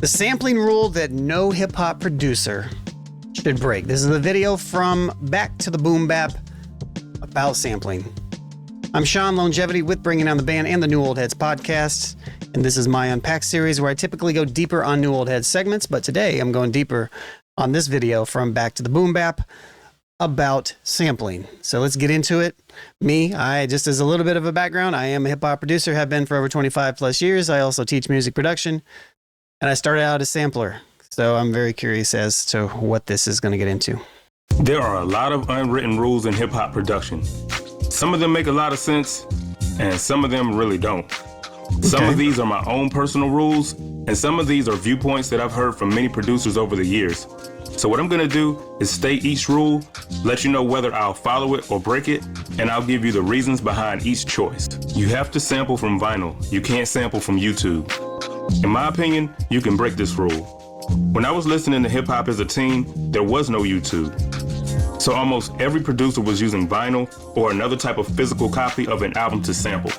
The sampling rule that no hip-hop producer should break. This is a video from Back to the Boom Bap about sampling. I'm Sean Longevity with Bringing Down the Band and the New Old Heads podcast, and this is my Unpacked series where I typically go deeper on New Old Heads segments, but today I'm going deeper on this video from Back to the Boom Bap about sampling. So let's get into it. I just as a little bit of a background, I am a hip-hop producer, have been for over 25 plus years. I also teach music production, and I started out as a sampler. So I'm very curious as to what this is going to get into. There are a lot of unwritten rules in hip-hop production. Some of them make a lot of sense, and some of them really don't. Some of these are my own personal rules, and some of these are viewpoints that I've heard from many producers over the years. So what I'm gonna do is state each rule, let you know whether I'll follow it or break it, and I'll give you the reasons behind each choice. You have to sample from vinyl. You can't sample from YouTube. In my opinion, you can break this rule. When I was listening to hip-hop as a teen, there was no YouTube. So almost every producer was using vinyl or another type of physical copy of an album to sample.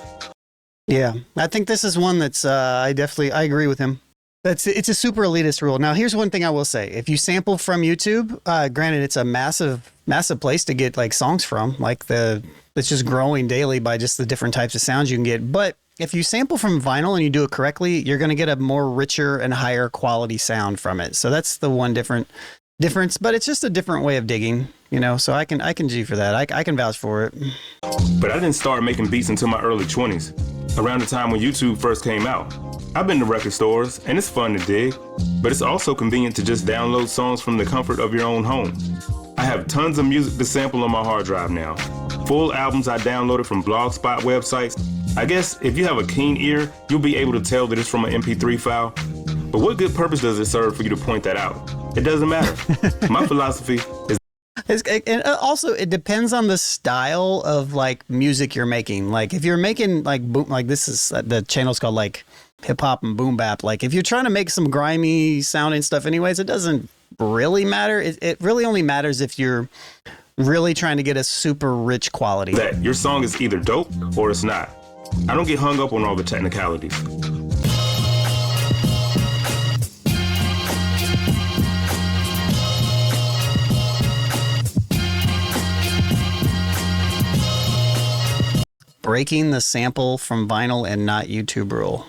Yeah, I think this is one that's, I agree with him. It's a super elitist rule. Now, here's one thing I will say. If you sample from YouTube, granted, it's a massive place to get like songs from, it's just growing daily by just the different types of sounds you can get. But if you sample from vinyl and you do it correctly, you're going to get a more richer and higher quality sound from it. So that's the one difference, but it's just a different way of digging, you know, so I can G for that. I can vouch for it. But I didn't start making beats until my early 20s, around the time when YouTube first came out. I've been to record stores, and it's fun to dig, but it's also convenient to just download songs from the comfort of your own home. I have tons of music to sample on my hard drive now. Full albums I downloaded from Blogspot websites. I guess if you have a keen ear, you'll be able to tell that it's from an MP3 file. But what good purpose does it serve for you to point that out? It doesn't matter. My philosophy is... And also, it depends on the style of like music you're making. Like if you're making like boom, like this is the channel's called like hip hop and boom bap. Like if you're trying to make some grimy sounding stuff anyways, it doesn't really matter. It really only matters if you're really trying to get a super rich quality. That your song is either dope or it's not. I don't get hung up on all the technicalities. Breaking the sample from vinyl and not YouTube rule.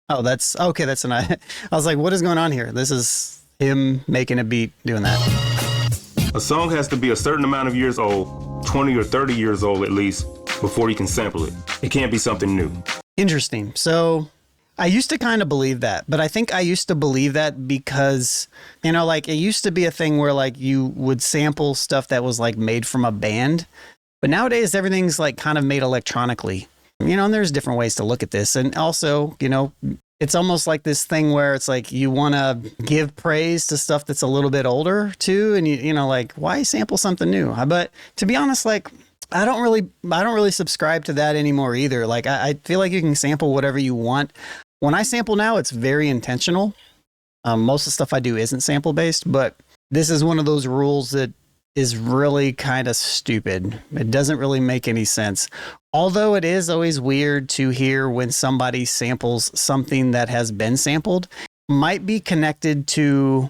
Oh, that's okay. I was like, what is going on here? This is him making a beat doing that. A song has to be a certain amount of years old, 20 or 30 years old at least, before you can sample it. It can't be something new. Interesting. So I used to kind of believe that, but I think I used to believe that because, you know, like it used to be a thing where like you would sample stuff that was like made from a band. But nowadays, everything's like kind of made electronically, you know, and there's different ways to look at this. And also, you know, it's almost like this thing where it's like you want to give praise to stuff that's a little bit older too. And you know, like why sample something new? But to be honest, like I don't really subscribe to that anymore either. Like I feel like you can sample whatever you want. When I sample now, it's very intentional. Most of the stuff I do isn't sample based, but this is one of those rules that is really kind of stupid. It doesn't really make any sense. Although it is always weird to hear when somebody samples something that has been sampled. Might be connected to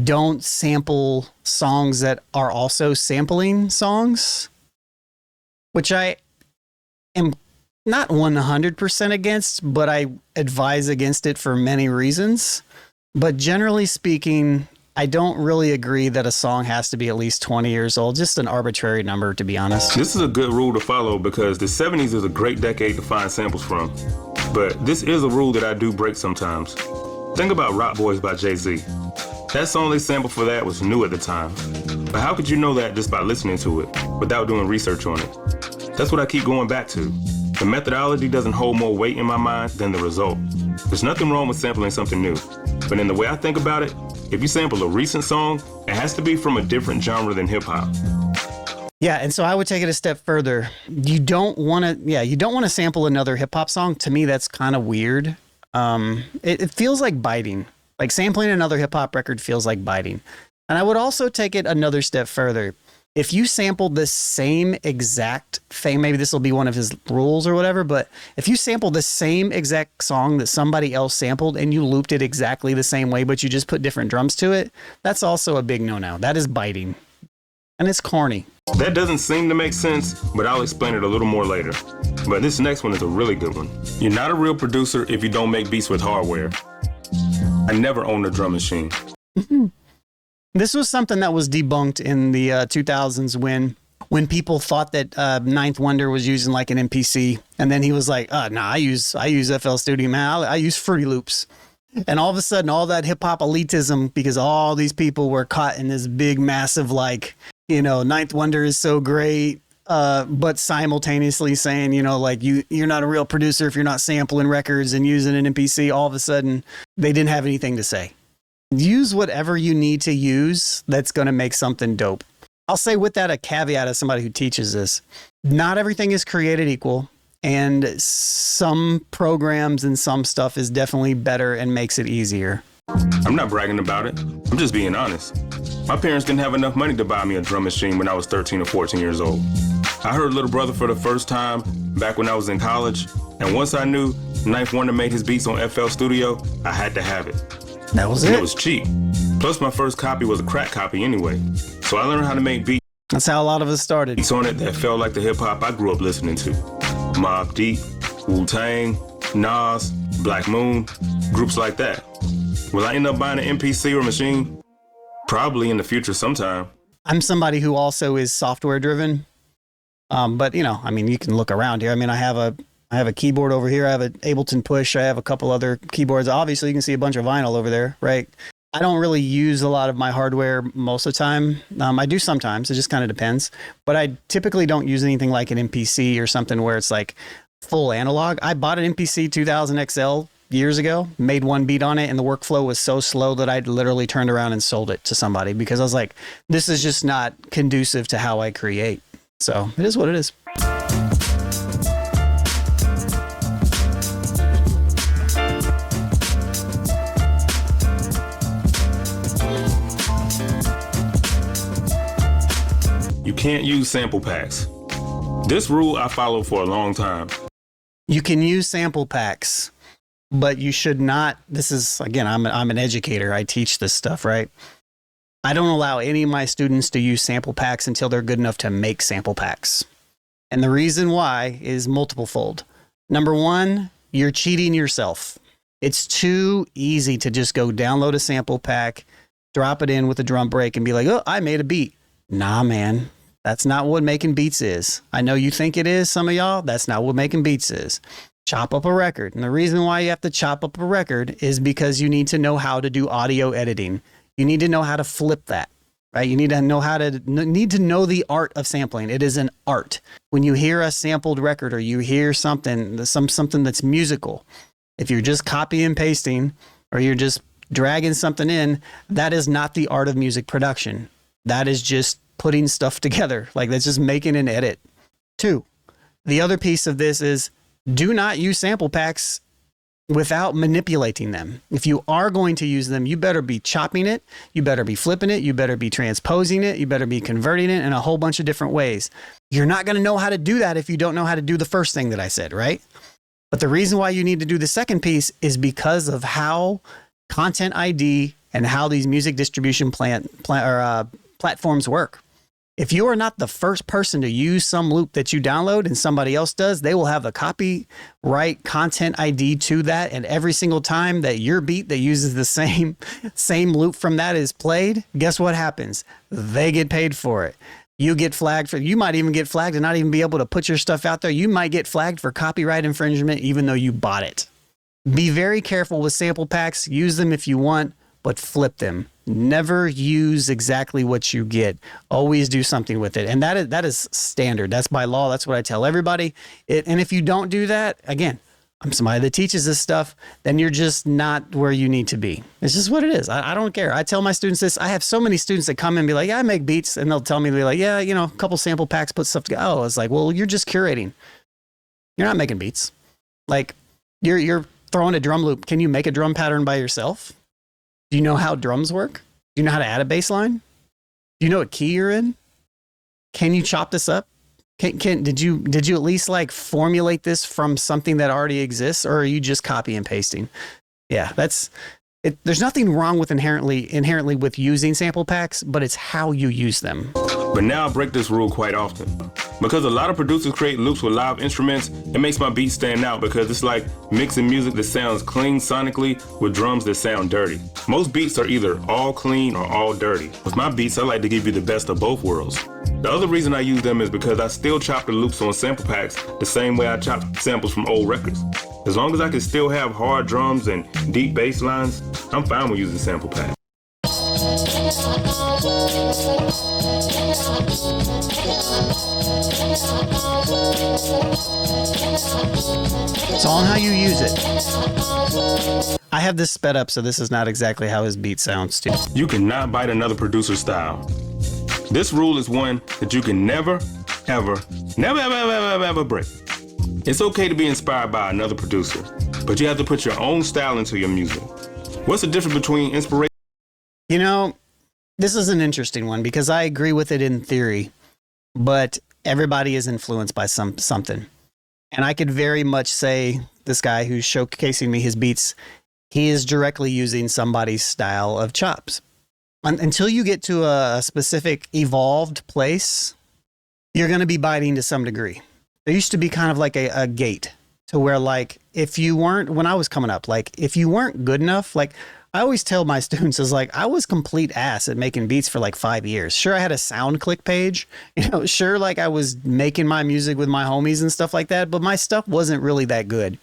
don't sample songs that are also sampling songs, which I am not 100% against, but I advise against it for many reasons. But generally speaking, I don't really agree that a song has to be at least 20 years old. Just an arbitrary number, to be honest. This is a good rule to follow because the 70s is a great decade to find samples from. But this is a rule that I do break sometimes. Think about Rock Boys by Jay-Z. That song they sampled for that was new at the time. But how could you know that just by listening to it, without doing research on it? That's what I keep going back to. The methodology doesn't hold more weight in my mind than the result. There's nothing wrong with sampling something new. But in the way I think about it, if you sample a recent song, it has to be from a different genre than hip hop. Yeah, and so I would take it a step further. You don't want to sample another hip hop song. To me, that's kind of weird. It feels like biting. Like sampling another hip hop record feels like biting. And I would also take it another step further. if you sampled the same exact thing, maybe this will be one of his rules or whatever, but if you sample the same exact song that somebody else sampled and you looped it exactly the same way, but you just put different drums to it, that's also a big no-no. That is biting. And it's corny. That doesn't seem to make sense, but I'll explain it a little more later. But this next one is a really good one. You're not a real producer if you don't make beats with hardware. I never owned a drum machine. This was something that was debunked in the 2000s when people thought that Ninth Wonder was using like an MPC, and then he was like, "Nah, I use FL Studio, man. I use Fruity Loops." And all of a sudden, all that hip hop elitism, because all these people were caught in this big, massive, like, Ninth Wonder is so great, but simultaneously saying, like you're not a real producer if you're not sampling records and using an MPC. All of a sudden, they didn't have anything to say. Use whatever you need to use that's going to make something dope. I'll say with that a caveat as somebody who teaches this. Not everything is created equal, and some programs and some stuff is definitely better and makes it easier. I'm not bragging about it. I'm just being honest. My parents didn't have enough money to buy me a drum machine when I was 13 or 14 years old. I heard Little Brother for the first time back when I was in college, and once I knew Ninth Wonder made his beats on FL Studio, I had to have it. That was And it. it was cheap. Plus, my first copy was a crack copy anyway. So I learned how to make beats That's how a lot of us started. on it that felt like the hip-hop I grew up listening to. Mobb Deep, Wu-Tang, Nas, Black Moon, groups like that. Will I end up buying an MPC or machine? Probably in the future sometime. I'm somebody who also is software driven. But you can look around here. I have a keyboard over here. I have an Ableton Push. I have a couple other keyboards. Obviously, you can see a bunch of vinyl over there, right? I don't really use a lot of my hardware most of the time. I do sometimes. It just kind of depends. But I typically don't use anything like an MPC or something where it's like full analog. I bought an MPC 2000 XL years ago, made one beat on it, and the workflow was so slow that I literally turned around and sold it to somebody because I was like, this is just not conducive to how I create. So it is what it is. You can't use sample packs. This rule I followed for a long time. You can use sample packs, but you should not. This is, again, I'm an educator. I teach this stuff, right? I don't allow any of my students to use sample packs until they're good enough to make sample packs. And the reason why is multiple fold. Number one, you're cheating yourself. It's too easy to just go download a sample pack, drop it in with a drum break and be like, oh, I made a beat. Nah, man, that's not what making beats is. I know you think it is, some of y'all. That's not what making beats is. Chop up a record. And the reason why you have to chop up a record is because you need to know how to do audio editing. You need to know how to flip that, right? You need to know the art of sampling. It is an art. When you hear a sampled record or you hear something that's musical, if you're just copy and pasting or you're just dragging something in, that is not the art of music production. That is just putting stuff together. Like, that's just making an edit. Two, the other piece of this is do not use sample packs without manipulating them. If you are going to use them, you better be chopping it. You better be flipping it. You better be transposing it. You better be converting it in a whole bunch of different ways. You're not going to know how to do that if you don't know how to do the first thing that I said, right? But the reason why you need to do the second piece is because of how Content ID and how these music distribution platforms work. If you are not the first person to use some loop that you download and somebody else does, they will have a copyright content ID to that. And every single time that your beat that uses the same loop from that is played, guess what happens? They get paid for it. You get flagged for, you might even get flagged and not even be able to put your stuff out there. You might get flagged for copyright infringement, even though you bought it. Be very careful with sample packs. Use them if you want, but flip them. Never use exactly what you get. Always do something with it. And that is standard. That's by law. That's what I tell everybody. And if you don't do that, again, I'm somebody that teaches this stuff, then you're just not where you need to be. It's just what it is. I don't care. I tell my students this. I have so many students that come in and be like, yeah, I make beats. And they'll tell me, they're like, yeah, a couple sample packs, put stuff together. Oh, it's like, well, you're just curating. You're not making beats. Like, you're throwing a drum loop. Can you make a drum pattern by yourself? Do you know how drums work? Do you know how to add a bass line? Do you know what key you're in? can you chop this up? Did you at least like formulate this from something that already exists, or are you just copy and pasting? Yeah, that's it. There's nothing wrong with inherently with using sample packs, but it's how you use them. But now I break this rule quite often. Because a lot of producers create loops with live instruments, it makes my beats stand out because it's like mixing music that sounds clean sonically with drums that sound dirty. Most beats are either all clean or all dirty. With my beats, I like to give you the best of both worlds. The other reason I use them is because I still chop the loops on sample packs the same way I chop samples from old records. As long as I can still have hard drums and deep bass lines, I'm fine with using sample packs. It's all on how you use it. I have this sped up, so this is not exactly how his beat sounds too. You cannot bite another producer's style. This rule is one that you can never break. It's okay to be inspired by another producer, but you have to put your own style into your music. What's the difference between inspiration? You know, this is an interesting one because I agree with it in theory, but everybody is influenced by something. And I could very much say this guy who's showcasing me his beats, he is directly using somebody's style of chops. Until you get to a specific evolved place, you're going to be biting to some degree. There used to be kind of like a gate to where, like, if you weren't, when I was coming up, like, if you weren't good enough, like, I always tell my students is like, I was complete ass at making beats for like 5 years. Sure, I had a SoundClick page, sure, like I was making my music with my homies and stuff like that, but my stuff wasn't really that good.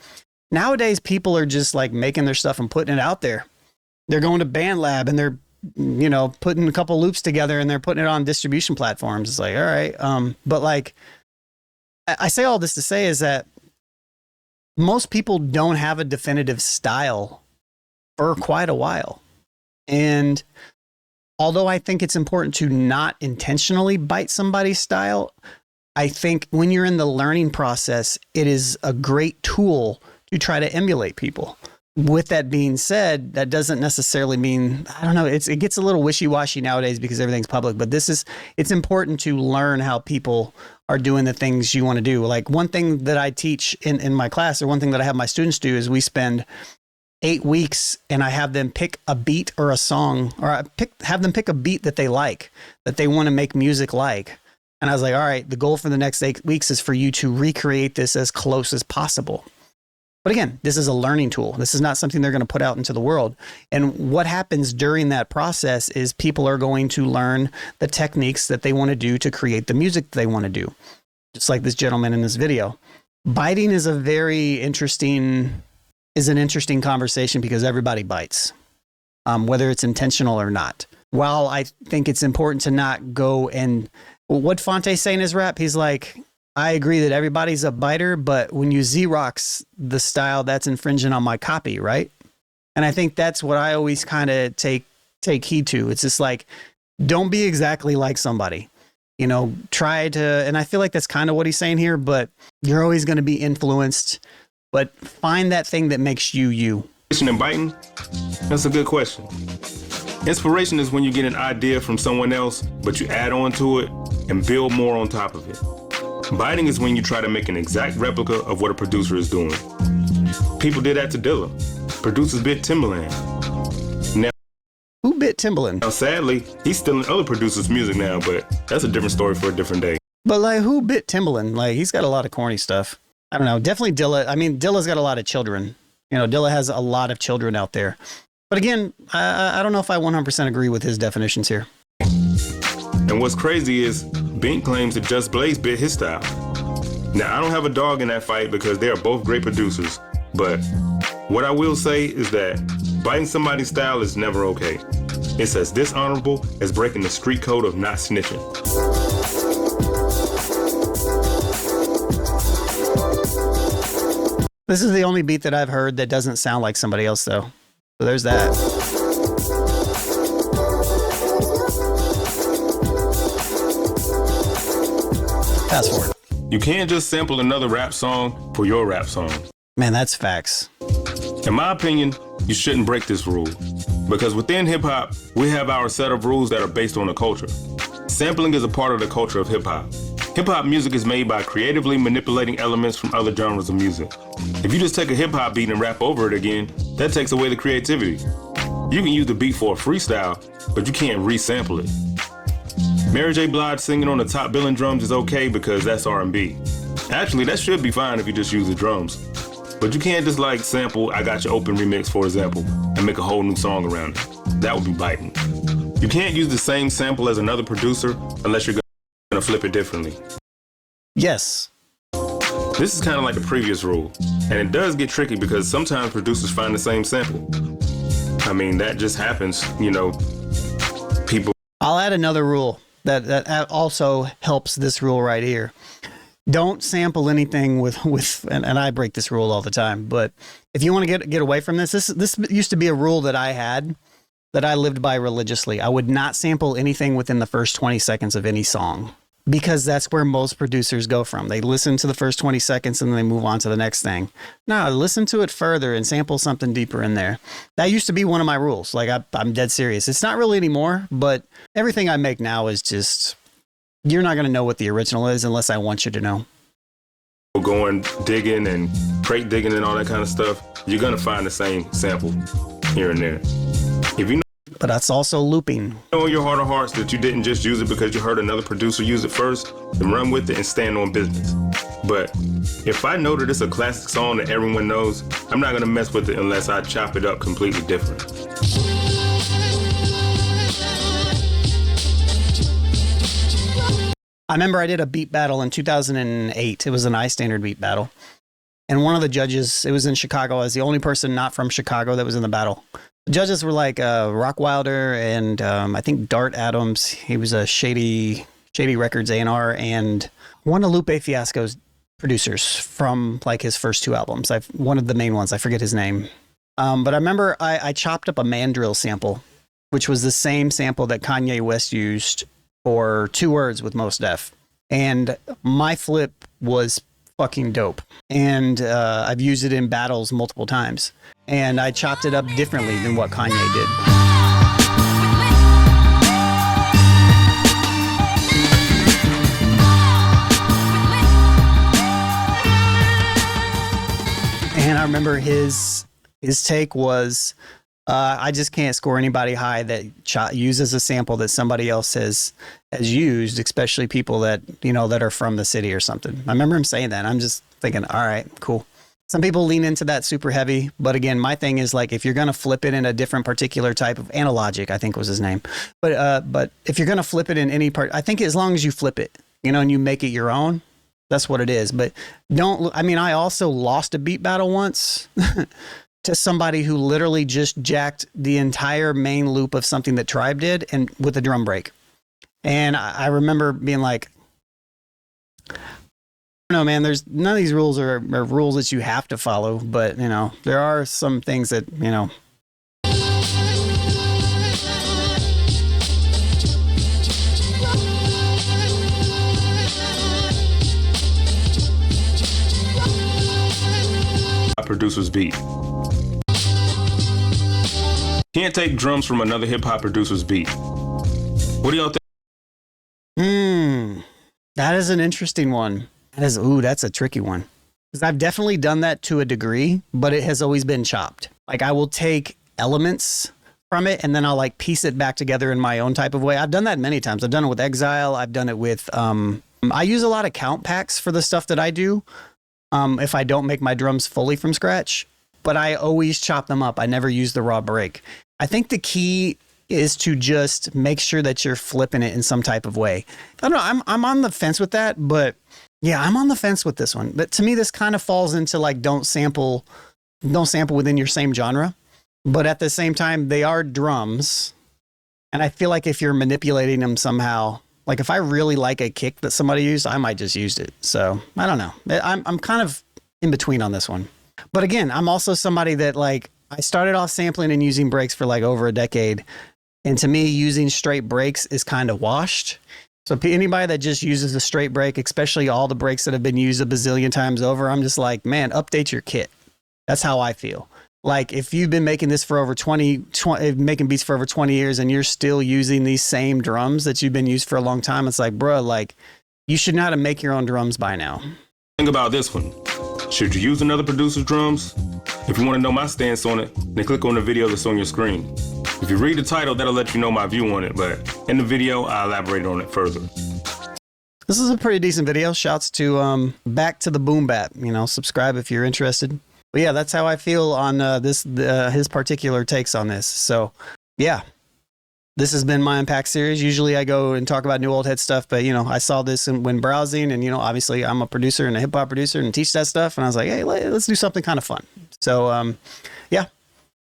Nowadays, people are just like making their stuff and putting it out there. They're going to BandLab and they're, putting a couple loops together and they're putting it on distribution platforms. It's like, all right. But like, I say all this to say is that most people don't have a definitive style for quite a while. And although I think it's important to not intentionally bite somebody's style, I think when you're in the learning process, it is a great tool to try to emulate people. With that being said, that doesn't necessarily mean, I don't know, it gets a little wishy-washy nowadays because everything's public, but it's important to learn how people are doing the things you want to do. Like one thing that I teach in my class, or one thing that I have my students do, is we spend 8 weeks and I have them pick a beat or a song, or have them pick a beat that they like, that they want to make music like. And I was like, all right, the goal for the next 8 weeks is for you to recreate this as close as possible. But again, this is a learning tool. This is not something they're going to put out into the world. And what happens during that process is people are going to learn the techniques that they want to do to create the music they want to do. Just like this gentleman in this video. Biting is an interesting conversation because everybody bites, whether it's intentional or not. While I think it's important to not go and, what Fonte's saying in his rap, he's like, I agree that everybody's a biter, but when you Xerox the style, that's infringing on my copy, right? And I think that's what I always kind of take heed to. It's just like, don't be exactly like somebody. Try to, and I feel like that's kind of what he's saying here, but you're always going to be influenced, but find that thing that makes you, you. And biting? That's a good question. Inspiration is when you get an idea from someone else, but you add on to it and build more on top of it. Biting is when you try to make an exact replica of what a producer is doing. People did that to Dilla. Producers bit Timbaland. Who bit Timbaland? Now, sadly, he's stealing other producers' music now, but that's a different story for a different day. But like, who bit Timbaland? Like, he's got a lot of corny stuff. I don't know. Definitely Dilla. I mean, Dilla's got a lot of children. Dilla has a lot of children out there. But again, I don't know if I 100% agree with his definitions here. And what's crazy is Bink claims that Just Blaze bit his style. Now, I don't have a dog in that fight because they are both great producers, but what I will say is that biting somebody's style is never okay. It's as dishonorable as breaking the street code of not snitching. This is the only beat that I've heard that doesn't sound like somebody else, though. So there's that. Fast forward. You can't just sample another rap song for your rap song. Man, that's facts. In my opinion, you shouldn't break this rule. Because within hip hop, we have our set of rules that are based on the culture. Sampling is a part of the culture of hip-hop. Hip-hop music is made by creatively manipulating elements from other genres of music. If you just take a hip-hop beat and rap over it again, that takes away the creativity. You can use the beat for a freestyle, but you can't resample it. Mary J. Blige singing on the top billing drums is okay because that's R&B. Actually, that should be fine if you just use the drums. But you can't just like sample I Got You Open remix, for example, and make a whole new song around it. That would be biting. You can't use the same sample as another producer unless you're gonna flip it differently. Yes. This is kind of like the previous rule, and it does get tricky because sometimes producers find the same sample. I mean, that just happens, you know, people. I'll add another rule that also helps this rule right here. Don't sample anything with and I break this rule all the time, but if you want to get away from this used to be a rule that I had that I lived by religiously. I would not sample anything within the first 20 seconds of any song because that's where most producers go from. They listen to the first 20 seconds and then they move on to the next thing. No, listen to it further and sample something deeper in there. That used to be one of my rules. Like I'm dead serious. It's not really anymore, but everything I make now is just, you're not going to know what the original is unless I want you to know. Going digging and crate digging and all that kind of stuff, you're going to find the same sample here and there. If you know, but that's also looping. In your heart of hearts that you didn't just use it because you heard another producer use it first, then run with it and stand on business. But if I know that it's a classic song that everyone knows, I'm not going to mess with it unless I chop it up completely different. I remember I did a beat battle in 2008. It was an iStandard beat battle. And one of the judges, it was in Chicago. I was the only person not from Chicago that was in the battle. The judges were like Rockwilder and I think Dart Adams. He was a Shady Records A&R and one of Lupe Fiasco's producers from like his first two albums. One of the main ones. I forget his name. But I remember I chopped up a Mandrill sample, which was the same sample that Kanye West used for 2 Words with Mos Def. And my flip was fucking dope. And I've used it in battles multiple times. And I chopped it up differently than what Kanye did. And I remember his take was, I just can't score anybody high that uses a sample that somebody else has used, especially people that, you know, that are from the city or something. I remember him saying that. I'm just thinking, all right, cool. Some people lean into that super heavy. But again, my thing is like, if you're going to flip it in a different particular type of Analogic, I think was his name. But if you're going to flip it in any part, I think as long as you flip it, you know, and you make it your own, that's what it is. But I also lost a beat battle once to somebody who literally just jacked the entire main loop of something that Tribe did and with a drum break. And I remember being like, no, man, there's none of these rules are rules that you have to follow, but you know, there are some things that, you know. Producer's beat. Can't take drums from another hip hop producer's beat. What do y'all think? That is an interesting one. That's a tricky one. Because I've definitely done that to a degree, but it has always been chopped. Like I will take elements from it and then I'll like piece it back together in my own type of way. I've done that many times. I've done it with Exile. I've done it with, I use a lot of count packs for the stuff that I do. If I don't make my drums fully from scratch, but I always chop them up. I never use the raw break. I think the key is to just make sure that you're flipping it in some type of way. I don't know. I'm on the fence with that, but yeah, I'm on the fence with this one. But to me, this kind of falls into like, don't sample within your same genre, but at the same time, they are drums. And I feel like if you're manipulating them somehow, like if I really like a kick that somebody used, I might just use it. So I don't know. I'm kind of in between on this one. But again, I'm also somebody that like, I started off sampling and using breaks for like over a decade. And to me, using straight breaks is kind of washed. So anybody that just uses a straight break, especially all the breaks that have been used a bazillion times over, I'm just like, man, update your kit. That's how I feel. Like if you've been making this for over 20 making beats for over 20 years and you're still using these same drums that you've been used for a long time, it's like, bro, like you should know how to make your own drums by now. Think about this one. Should you use another producer's drums? If you want to know my stance on it, then click on the video that's on your screen. If you read the title, that'll let you know my view on it, but in the video, I elaborate on it further. This is a pretty decent video. Shouts to Back to the Boom Bap. You know, subscribe if you're interested. But yeah, that's how I feel on his particular takes on this. So yeah, this has been my Unpacked series. Usually I go and talk about new old head stuff, but you know, I saw this when browsing, and you know, obviously I'm a producer and a hip hop producer and teach that stuff, and I was like, hey, let's do something kind of fun. So yeah.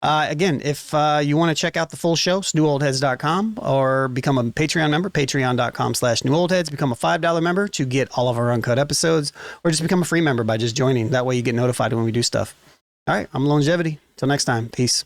Again, if you want to check out the full show, it's newoldheads.com, or become a Patreon member, patreon.com/newoldheads. Become a $5 member to get all of our uncut episodes, or just become a free member by just joining. That way you get notified when we do stuff. All right, I'm Longevity. Till next time, peace.